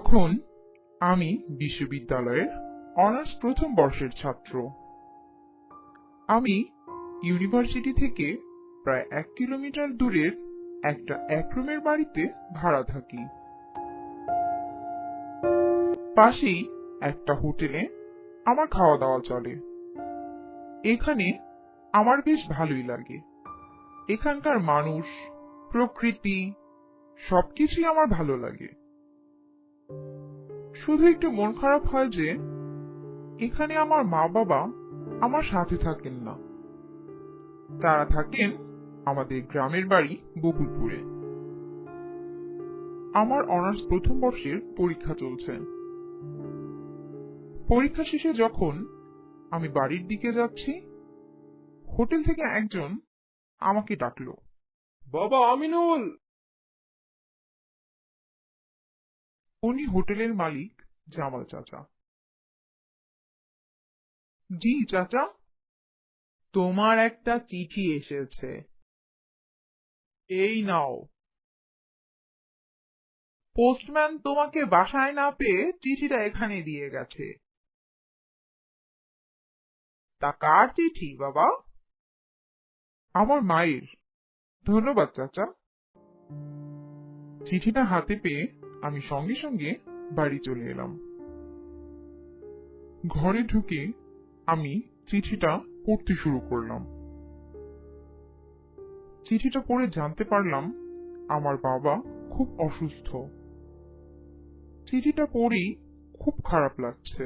তখন আমি বিশ্ববিদ্যালয়ের অনার্স প্রথম বর্ষের ছাত্র। আমি ইউনিভার্সিটি থেকে প্রায় 1 কিলোমিটার দূরের একটা একরুমের বাড়িতে ভাড়া থাকি। পাশেই একটা হোটেলে আমার খাওয়া দাওয়া চলে। এখানে আমার বেশ ভালোই লাগে। এখানকার মানুষ, প্রকৃতি সবকিছুই আমার ভালো লাগে। শুধু একটু মন খারাপ হয় যে এখানে আমার মা বাবা আমার সাথে থাকেন না। তারা থাকেন আমাদের গ্রামের বাড়ি বকুলপুরে। আমার অনার্স প্রথম বর্ষের পরীক্ষা চলছে। পরীক্ষা শেষে যখন আমি বাড়ির দিকে যাচ্ছি, হোটেল থেকে একজন আমাকে ডাকলো, বাবা আমিনুল। উনি হোটেলের মালিক জামাল চাচা। জি চাচা, তোমার একটা চিঠি এসেছে, এই নাও। পোস্টম্যান তোমাকে বাসায় না পেয়ে চিঠিটা এখানে দিয়ে গেছে। তা কার চিঠি বাবা? আমার মায়ের। ধন্যবাদ চাচা। চিঠিটা হাতে পেয়ে আমি সঙ্গে সঙ্গে বাড়ি চলে এলাম। ঘরে ঢুকে আমি চিঠিটা পড়তে শুরু করলাম। চিঠিটা পড়ে জানতে পারলাম আমার বাবা খুব অসুস্থ। চিঠিটা পড়েই খুব খারাপ লাগছে।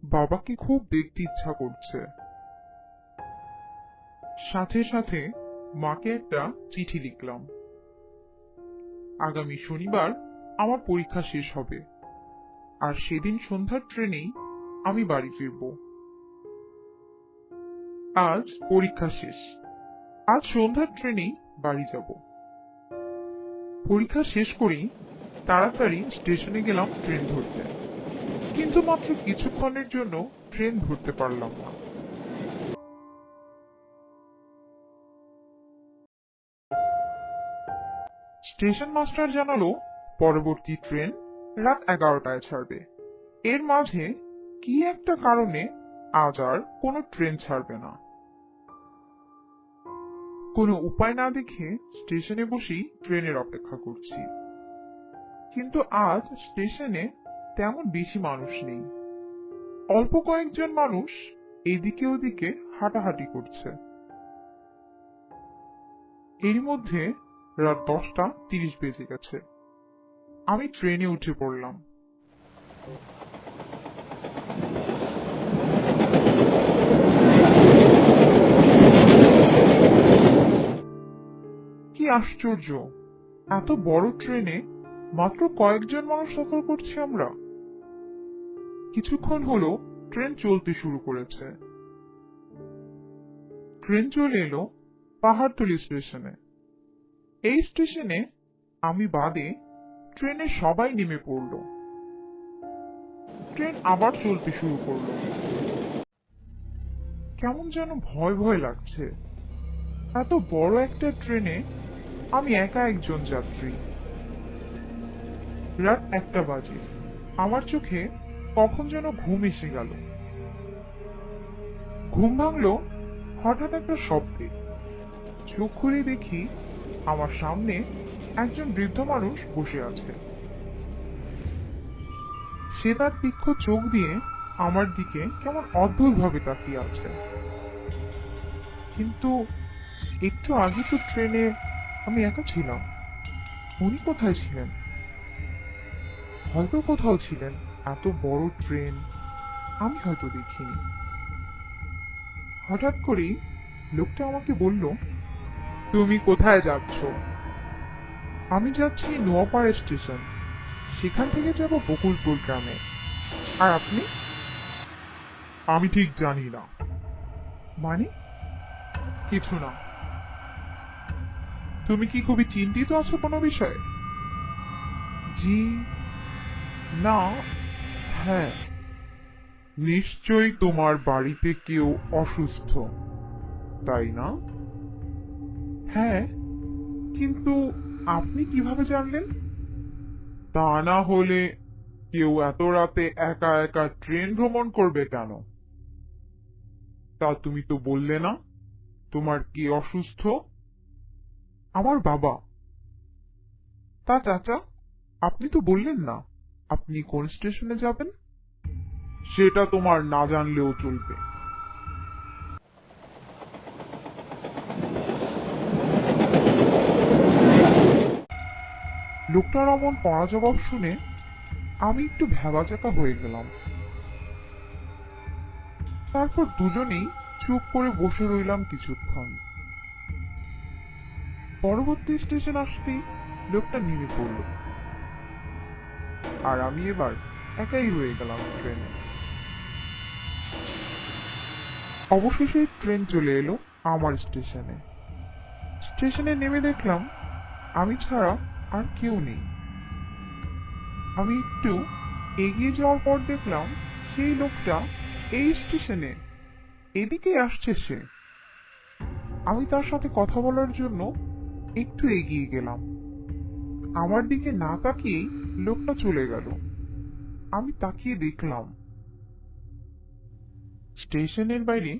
বাবাকে খুব দেখতে ইচ্ছা করছে। সাথে সাথে মাকে একটা চিঠি লিখলাম। আগামী শনিবার আমার পরীক্ষা শেষ হবে, আর সেদিন সন্ধ্যার ট্রেনেই আমি বাড়ি ফিরব। আজ পরীক্ষা শেষ, আজ সন্ধ্যার ট্রেনেই বাড়ি যাব। পরীক্ষা শেষ করেই তাড়াতাড়ি স্টেশনে গেলাম ট্রেন ধরতে, কিন্তু মাত্র কিছুক্ষণের জন্য ট্রেন ধরতে পারলাম না। স্টেশন মাস্টার জানালো পরবর্তী ট্রেন রাত 11টায় ছাড়বে। এর মাঝে কি একটা কারণে আজ আর কোনো ট্রেন ছাড়বে না। কোনো উপায় না দেখে স্টেশনে বসেই ট্রেনের অপেক্ষা করছি, কিন্তু আজ স্টেশনে তেমন বেশি মানুষ নেই। অল্প কয়েকজন মানুষ এদিকে ওদিকে হাঁটাহাঁটি করছে। এর মধ্যে রাত 10টা 30 বেজে গেছে। আমি ট্রেনে উঠে পড়লাম। কি আশ্চর্য, এত বড় ট্রেনে মাত্র কয়েকজন মানুষ সফর করছি আমরা। কিছুক্ষণ হলো ট্রেন চলতে শুরু করেছে। ট্রেন চলে এলো পাহাড়তলি স্টেশনে। এই স্টেশনে আমি বাদে ট্রেনে সবাই নেমে পড়ল। ট্রেন আবার চলতে শুরু করলো। কেমন যেন ভয় ভয় লাগছে। এত বড় একটা ট্রেনে আমি একা একজন যাত্রী। রাত 1টা বাজে। আমার চোখে কখন যেন ঘুম এসে গেল। ঘুম ভাঙলো হঠাৎ একটা শব্দে। চোখ খুলে দেখি আমার সামনে একজন বৃদ্ধ মানুষ বসে আছে। সে তার তীক্ষ্ণ চোখ দিয়ে আমার দিকে কেমন অদ্ভুত ভাবে তাকিয়ে আছে। কিন্তু একটু আগে তো ট্রেনে আমি একা ছিলাম। উনি কোথায় ছিলেন? হয়তো কোথাও ছিলেন। এত বড় ট্রেন আমি হয়তো দেখিনি। হঠাৎ করেই লোকটা আমাকে বলল, তুমি কোথায় যাচ্ছ? আমি যাচ্ছি নোয়াপাড়া স্টেশন, সেখান থেকে যাব বকুলপুর গ্রামে। আর আপনি? আমি ঠিক জানি না। মানে? কিছু না। তুমি কি খুবই চিন্তিত আছো কোনো বিষয়ে? জি না, হ্যাঁ। নিশ্চয়ই তোমার বাড়িতে কেউ অসুস্থ, তাই না? হ্যাঁ, কিন্তু আপনি কিভাবে জানলেন? তা না হলে কেউ এত রাতে একা একা ট্রেন ভ্রমণ করবে কেন? তা তুমি তো বললে না তোমার কি অসুস্থ? আমার বাবা। তা চাচা, আপনি তো বললেন না আপনি কোন স্টেশনে যাবেন? সেটা তোমার না জানলেও চলবে। লোকটার অমন পড়া জবাব শুনে আমি একটু ভ্যাবাচ্যাকা হয়ে গেলাম। তারপর দুজনেই চুপ করে বসে রইলাম কিছুক্ষণ। পরবর্তী স্টেশন আসতেই লোকটা নেমে পড়ল, আর আমি এবার একাই রয়ে গেলাম ট্রেনে। অবশেষে ট্রেন চলে এলো আমার স্টেশনে। স্টেশনে নেমে দেখলাম আমি ছাড়া আর কেউ নেই। আমি একটু এগিয়ে যাওয়ার পর দেখলাম সেই লোকটা এই স্টেশনে এদিকেই আসছে সে। আমি তার সাথে কথা বলার জন্য একটু এগিয়ে গেলাম। আমার দিকে না তাকিয়েই লোকটা চলে গেল। আমি তাকিয়ে দেখলাম স্টেশনের বাইরে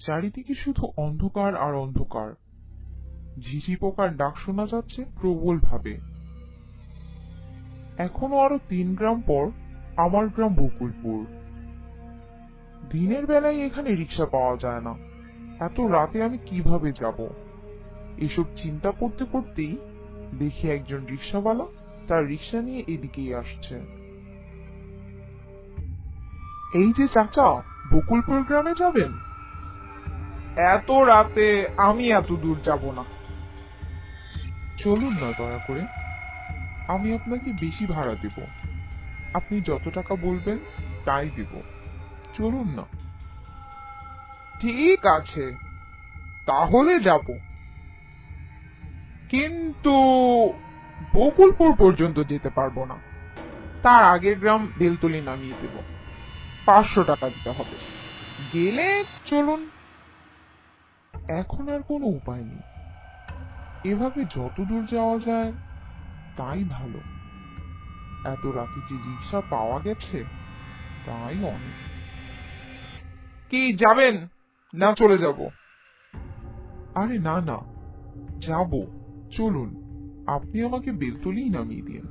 চারিদিকে শুধু অন্ধকার আর অন্ধকার। ঝিঝি পোকার ডাক শোনা যাচ্ছে প্রবল ভাবে। এখনো আরো 3 গ্রাম পর আমার গ্রাম বকুলপুর। দিনের বেলায় এখানে রিক্সা পাওয়া যায় না, এত রাতে আমি কিভাবে যাব? এসব চিন্তা করতে করতেই দেখি একজন রিক্সাওয়ালা তার রিক্সা নিয়ে এদিকেই আসছে। এই যে চাচা, বকুলপুর গ্রামে যাবেন? এত রাতে আমি এত দূর যাব না। চলুন না দয়া করে, আমি আপনাকে বেশি ভাড়া দেব। আপনি যত টাকা বলবেন তাই দেব। চলুন না। ঠিক আছে, তাহলে যাব, কিন্তু বকুলপুর পর্যন্ত যেতে পারবো না। তার আগের গ্রাম বেলতলি নামিয়ে দেব, 500 টাকা দিতে হবে। গেলে চলুন। এখন আর কোনো উপায় নেই, এভাবে যত দূর যাওয়া যায় তাই ভালো। এত রাতে যে রিক্সা পাওয়া গেছে তাই অনেক। কি যাবেন না চলে যাব? আরে না না, যাব, চলুন। আপনি আমাকে বেলতলিই নামিয়ে দিন।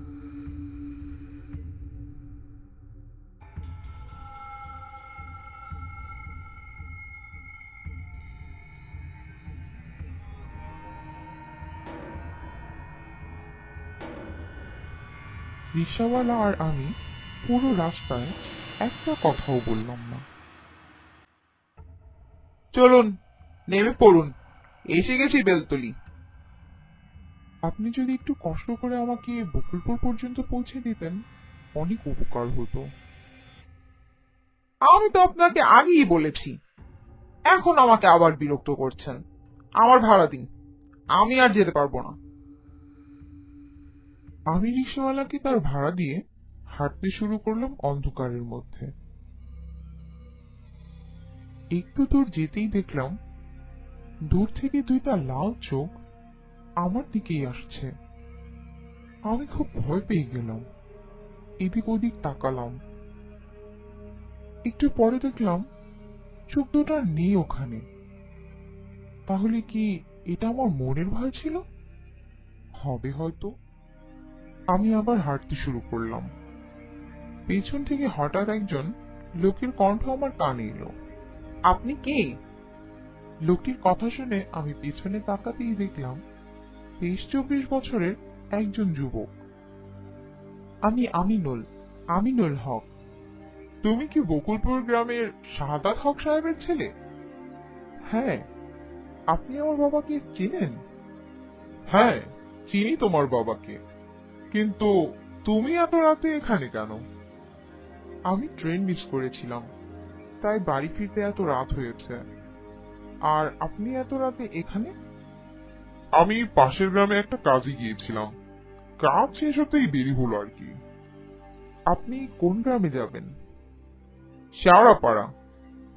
রিক্সাওয়ালা আর আমি পুরো রাস্তায় একটা কথাও বললাম না। চলুন, নেমে পড়ুন, এসে গেছি বেলতলি। আপনি যদি একটু কষ্ট করে আমাকে বকুলপুর পর্যন্ত পৌঁছে দিতেন অনেক উপকার হতো। আমি তো আপনাকে আগেই বলেছি, এখন আমাকে আবার বিরক্ত করছেন। আমার ভাড়া দিন, আমি আর যেতে পারবো না। আমি রিক্সাওয়ালাকে তার ভাড়া দিয়ে হাঁটতে শুরু করলাম অন্ধকারের মধ্যে। একটু দূর যেতেই দেখলাম দূর থেকে দুইটা লাল চোখ আমার দিকেই আসছে। আমি খুব ভয় পেয়ে গেলাম, এদিক ওদিক তাকালাম। একটু পরে দেখলাম চোখ দুটো আর নেই ওখানে। তাহলে কি এটা আমার মনের ভয় ছিল? হবে হয়তো। আমি আবার হাঁটতে শুরু করলাম। পেছন থেকে হঠাৎ একজন লোকের কণ্ঠ আমার কানে এলো। আপনি কে? লোকটির কথা শুনে আমি পেছনে তাকাতেই দেখলাম 23-24 বছরের একজন যুবক। আমি আমিনুল হক। তুমি কি বকুলপুর গ্রামের শাহাদাত হক সাহেবের ছেলে? হ্যাঁ। আপনি আমার বাবাকে চেনেন? হ্যাঁ, চিনি তোমার বাবাকে, কিন্তু তুমি এত রাতে এখানে কেন? আমি ট্রেন মিস করেছিলাম, তাই বাড়ি ফিরতে এত রাত হয়েছে। আর আপনি এত রাতে এখানে? আমি পাশের গ্রামে একটা কাজে গিয়েছিলাম, কাজ শেষ হতেই দেরি হলো আর কি। আপনি কোন গ্রামে যাবেন? শেওড়াপাড়া,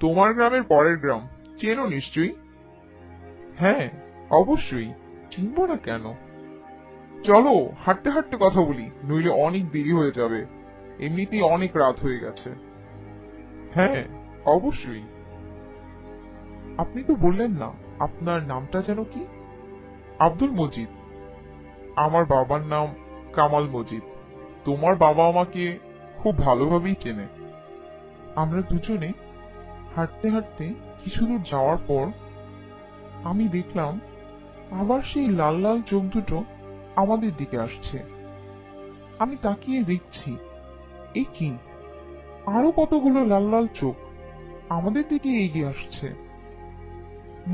তোমার গ্রামের পরের গ্রাম, চেনো নিশ্চয়ই? হ্যাঁ, অবশ্যই, চিনব না কেন। চলো হাঁটতে হাঁটতে কথা বলি, নইলে অনেক দেরি হয়ে যাবে। এমনিতেই অনেক রাত হয়ে গেছে। হ্যাঁ, অবশ্যই। আপনি তো বললেন না আপনার নামটা যেন কি? আব্দুল মজিদ। আমার বাবার নাম কামাল মজিদ। তোমার বাবা আমাকে খুব ভালোভাবেই চেনে। আমরা দুজনে হাঁটতে হাঁটতে কিছু দূর যাওয়ার পর আমি দেখলাম আবার সেই লাল লাল চোখ দুটো আমাদের দিকে আসছে। আমি তাকিয়ে দেখছি, এ কি, আরো কতগুলো লাল লাল চোখ আমাদের দিকে এগিয়ে আসছে।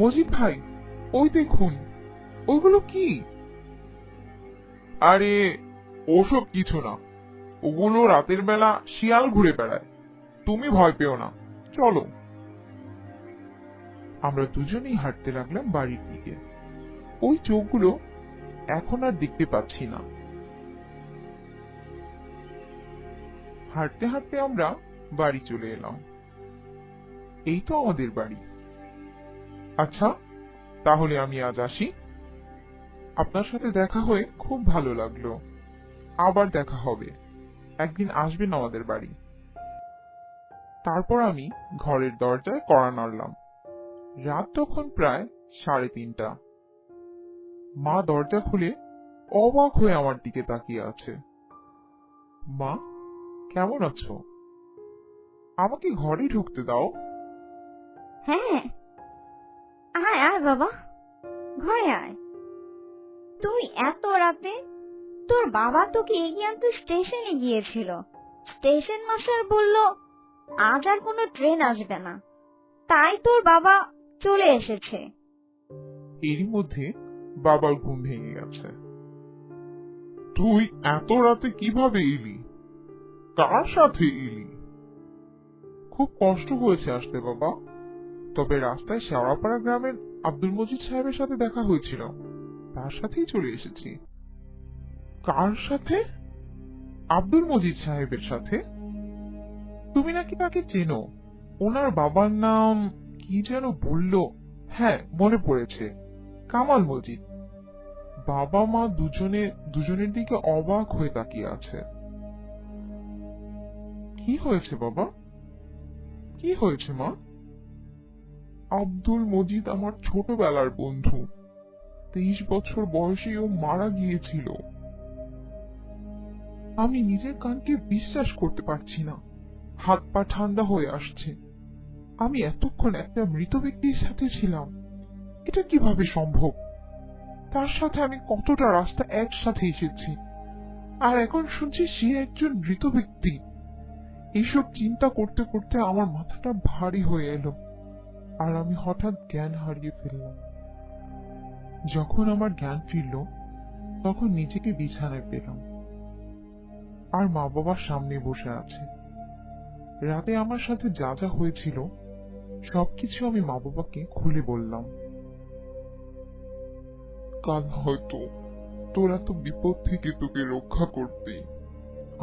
মজিদ ভাই, ওই দেখুন, ওইগুলো কি? আরে ওসব কিছু না, ওগুলো রাতের বেলা শিয়াল ঘুরে বেড়ায়। তুমি ভয় পেও না, চলো। আমরা দুজনেই হাঁটতে লাগলাম বাড়ির দিকে। ওই চোখগুলো এখন আর দেখতে পাচ্ছি না। হাঁটতে হাঁটতে আমরা বাড়ি চলে এলাম। এই তো আমাদের বাড়ি। আচ্ছা, তাহলে আমি আজ আসি। আপনার সাথে দেখা হয়ে খুব ভালো লাগলো। আবার দেখা হবে, একদিন আসবেন আমাদের বাড়ি। তারপর আমি ঘরের দরজায় কড়া নাড়লাম। রাত তখন প্রায় 3:30। মা দরজা খুলে অবাক হয়ে আমার দিকে তাকিয়ে আছে। মা, কেমন আছো? আমাকে ঘরে ঢুকতে দাও। হ্যাঁ, আয় আয় বাবা, ঘরে আয়। তুই এত রাতে? তোর বাবা তোকে এগিয়ে আনতে স্টেশনে গিয়েছিল। স্টেশন মাস্টার বলল আজ আর কোনো ট্রেন আসবে না, তাই তোর বাবা চলে এসেছে। এরই মধ্যে বাবার ঘুম ভেঙে গেছে। তুই এত রাতে কিভাবে এলি? কার সাথে এলি? খুব কষ্ট হয়েছে আসতে বাবা, তবে রাস্তায় শেওড়াপাড়া গ্রামের আব্দুল মজিদ সাহেবের সাথে দেখা হয়েছিল, তার সাথেই চলে এসেছি। কার সাথে? আব্দুল মজিদ সাহেবের সাথে? তুমি নাকি তাকে চেনো? ওনার বাবার নাম কি যেন বললো। হ্যাঁ, মনে পড়েছে, কামাল মজিদ। বাবা মা দুজনের দিকে অবাক হয়ে তাকিয়ে আছে। কি হয়েছে বাবা? কি হয়েছে মা? আব্দুল মজিদ আমার ছোটবেলার বন্ধু। 23 বছর বয়সে ও মারা গিয়েছিল। আমি নিজের কানকে বিশ্বাস করতে পারছি না। হাত পা ঠান্ডা হয়ে আসছে। আমি এতক্ষণ একটা মৃত ব্যক্তির সাথে ছিলাম, এটা কিভাবে সম্ভব? তার সাথে আমি কতটা রাস্তা একসাথে এসেছি, আর এখন শুনছি সে একজন মৃত ব্যক্তি। এইসব চিন্তা করতে করতে আমার মাথাটা ভারী হয়ে এলো, আর আমি হঠাৎ জ্ঞান হারিয়ে ফেললাম। যখন আমার জ্ঞান ফিরল, তখন নিজেকে বিছানায় পেলাম, আর মা বাবার সামনে বসে আছে। রাতে আমার সাথে যা যা হয়েছিল সবকিছু আমি মা বাবাকে খুলে বললাম। কাল হয়তো তোর এত বিপদ থেকে তোকে রক্ষা করতে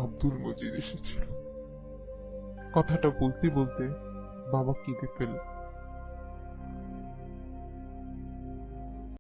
আব্দুল মজিদ এসেছিল। কথাটা বলতে বলতে বাবা কেঁদে ফেলল।